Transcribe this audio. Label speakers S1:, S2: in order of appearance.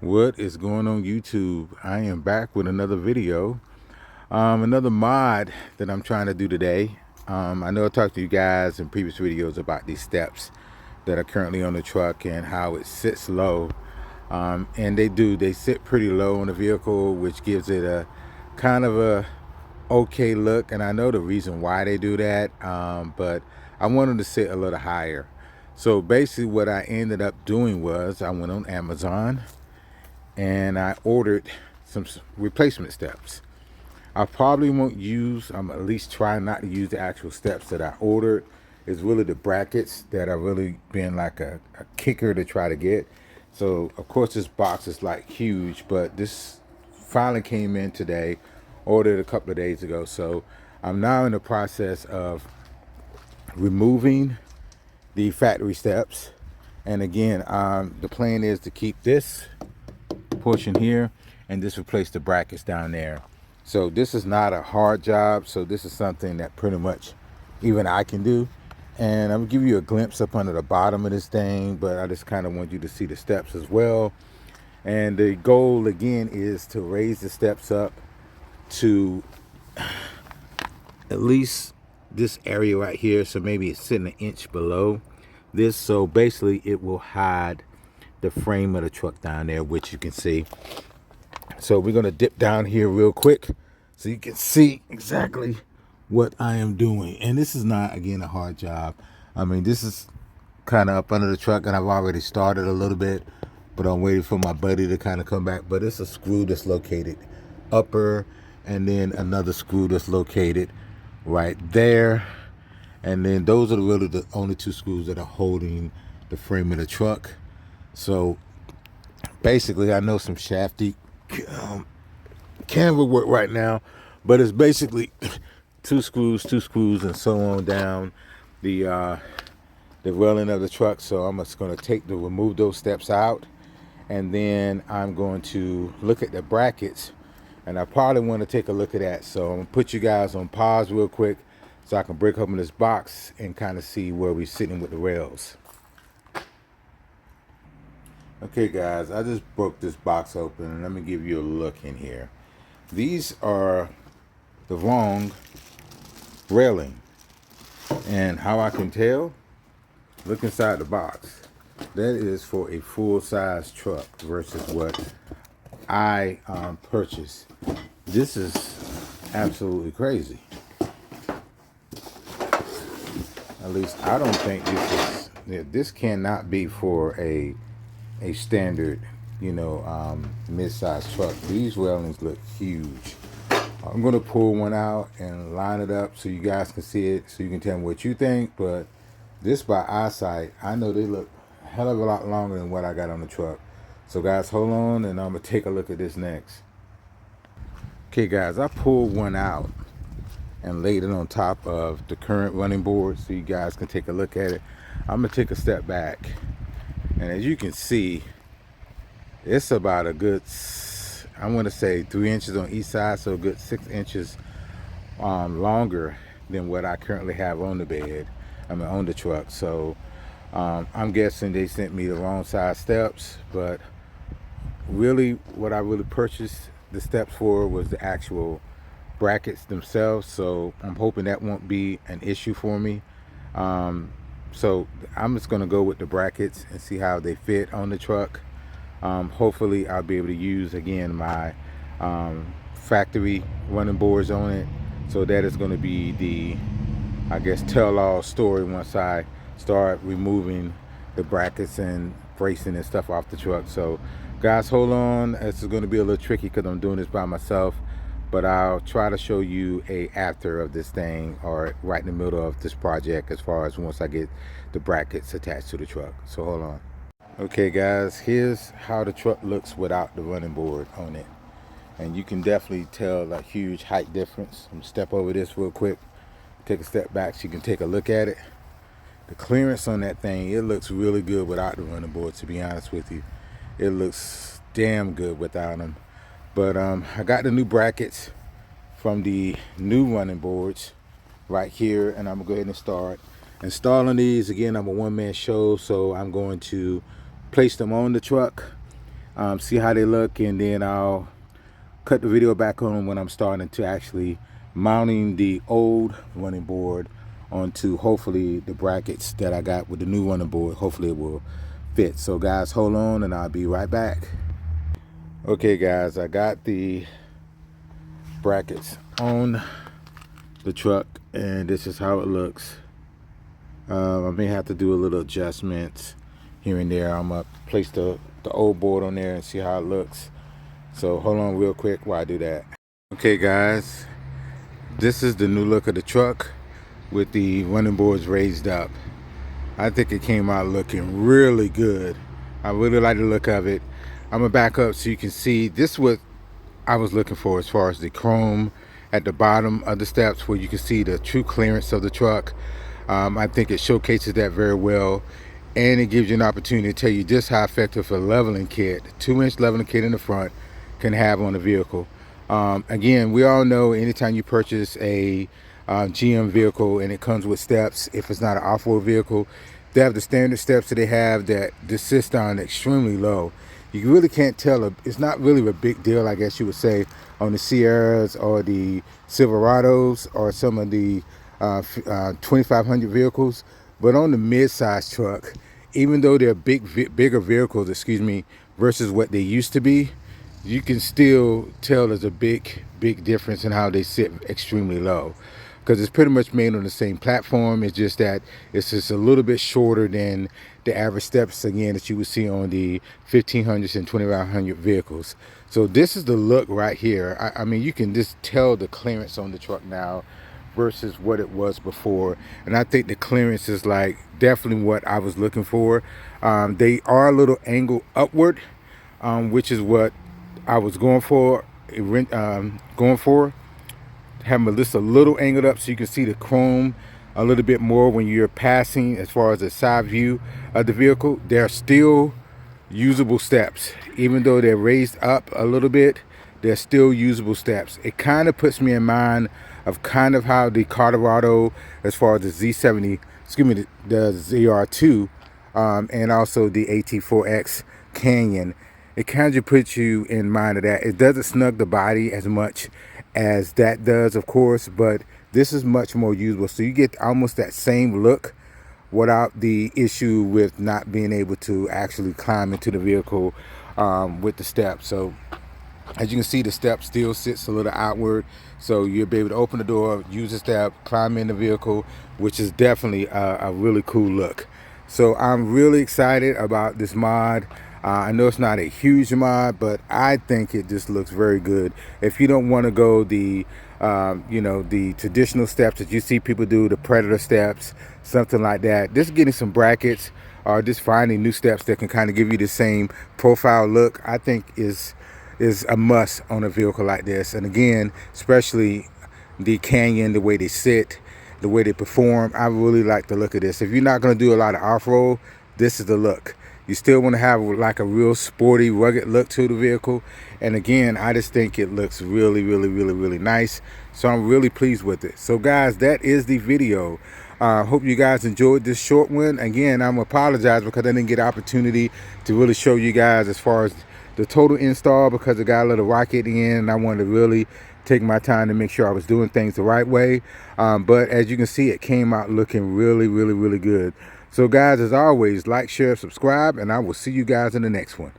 S1: What is going on YouTube? I am back with another video, another mod that I'm trying to do today. I know I talked to you guys in previous videos about these steps that are currently on the truck and how it sits low. And they sit pretty low on the vehicle, which gives it a kind of a okay look. And I know the reason why they do that, but I want them to sit a little higher. So basically what I ended up doing was I went on Amazon and I ordered some replacement steps. I probably won't use, I'm at least trying not to use the actual steps that I ordered. It's really the brackets that are really been like a kicker to try to get. So of course this box is like huge, but this finally came in today, ordered a couple of days ago. So I'm now in the process of removing the factory steps. And again, the plan is to keep this portion here and just replace the brackets down there. So this is not a hard job, so this is something that pretty much even I can do. And I'm gonna give you a glimpse up under the bottom of this thing, but I just kind of want you to see the steps as well. And the goal again is to raise the steps up to at least this area right here, so maybe it's sitting an inch below this. So basically it will hide the frame of the truck down there, which you can see. So we're going to dip down here real quick so you can see exactly what I am doing. And this is not, again, a hard job. I mean, this is kind of up under the truck and I've already started a little bit, but I'm waiting for my buddy to kind of come back. But it's a screw that's located upper, and then another screw that's located right there. And then those are really the only two screws that are holding the frame of the truck. So basically, I know some shafty canvas work right now, but it's basically two screws, and so on down the railing of the truck. So I'm just going to remove those steps out, and then I'm going to look at the brackets, and I probably want to take a look at that. So I'm gonna put you guys on pause real quick so I can break open this box and kind of see where we're sitting with the rails. Okay guys, I just broke this box open and let me give you a look in here. These are the wrong railing. And how I can tell, look inside the box. That is for a full-size truck versus what I purchased. This is absolutely crazy. At least I don't think this cannot be for a standard, mid-size truck. These railings look huge. I'm gonna pull one out and line it up so you guys can see it, so you can tell me what you think. But this by eyesight, I know they look a hell of a lot longer than what I got on the truck. So guys, hold on and I'm gonna take a look at this next. Okay guys, I pulled one out and laid it on top of the current running board so you guys can take a look at it. I'm gonna take a step back, and as you can see, it's about a good, I want to say 3 inches on each side, so a good 6 inches longer than what I currently have on the bed, on the truck. So I'm guessing they sent me the wrong size steps, but really what I really purchased the steps for was the actual brackets themselves. So I'm hoping that won't be an issue for me. So I'm just gonna go with the brackets and see how they fit on the truck. Hopefully I'll be able to use again my factory running boards on it. So that is going to be the, I guess, tell-all story once I start removing the brackets and bracing and stuff off the truck. So guys, hold on. This is going to be a little tricky because I'm doing this by myself, but I'll try to show you a after of this thing, or right in the middle of this project, as far as once I get the brackets attached to the truck. So hold on. Okay guys, here's how the truck looks without the running board on it. And you can definitely tell a huge height difference. I'm gonna step over this real quick, take a step back so you can take a look at it. The clearance on that thing, it looks really good without the running board, to be honest with you. It looks damn good without them. But I got the new brackets from the new running boards right here, and I'm gonna go ahead and start installing these. Again, I'm a one-man show, so I'm going to place them on the truck, see how they look, and then I'll cut the video back on when I'm starting to actually mounting the old running board onto hopefully the brackets that I got with the new running board. Hopefully it will fit. So guys, hold on and I'll be right back. Okay guys, I got the brackets on the truck and this is how it looks. I may have to do a little adjustments here and there. I'm gonna place the old board on there and see how it looks. So hold on real quick while I do that. Okay guys, this is the new look of the truck with the running boards raised up. I think it came out looking really good. I really like the look of it. I'm gonna back up so you can see. This is what I was looking for as far as the chrome at the bottom of the steps, where you can see the true clearance of the truck. I think it showcases that very well, and it gives you an opportunity to tell you just how effective a leveling kit, 2-inch leveling kit in the front, can have on the vehicle. Again, we all know anytime you purchase a GM vehicle and it comes with steps, if it's not an off-road vehicle, they have the standard steps that they have that desist on extremely low. You really can't tell. It's not really a big deal, I guess you would say, on the Sierras or the Silverados or some of the 2500 vehicles. But on the mid-size truck, even though they're bigger vehicles, excuse me, versus what they used to be, you can still tell there's a big difference in how they sit extremely low, because it's pretty much made on the same platform. It's just that it's just a little bit shorter than the average steps, again, that you would see on the 1500s and 2500 vehicles. So this is the look right here. I mean, you can just tell the clearance on the truck now versus what it was before, and I think the clearance is like definitely what I was looking for. They are a little angled upward, which is what I was going for. Having them just a little angled up so you can see the chrome a little bit more when you're passing. As far as the side view of the vehicle, they're still usable steps. Even though they're raised up a little bit, they're still usable steps. It kind of puts me in mind of kind of how the Colorado, as far as the Z70, excuse me, the ZR2, and also the AT4X Canyon, it kind of puts you in mind of that. It doesn't snug the body as much as that does, of course, but this is much more usable. So you get almost that same look without the issue with not being able to actually climb into the vehicle with the steps. So as you can see, the step still sits a little outward, so you'll be able to open the door, use the step, climb in the vehicle, which is definitely a really cool look. So I'm really excited about this mod. I know it's not a huge mod, but I think it just looks very good. If you don't want to go the the traditional steps that you see people do, the Predator steps, something like that, just getting some brackets or just finding new steps that can kind of give you the same profile look, I think is a must on a vehicle like this. And again, especially the Canyon, the way they sit, the way they perform, I really like the look of this. If you're not going to do a lot of off-road, this is the look. You still want to have like a real sporty, rugged look to the vehicle. And again, I just think it looks really nice. So I'm really pleased with it. So guys, that is the video. Hope you guys enjoyed this short one. Again, I'm apologize because I didn't get an opportunity to really show you guys as far as the total install, because it got a little rocky at the end and I wanted to really take my time to make sure I was doing things the right way. But as you can see, it came out looking really good. So guys, as always, like, share, subscribe, and I will see you guys in the next one.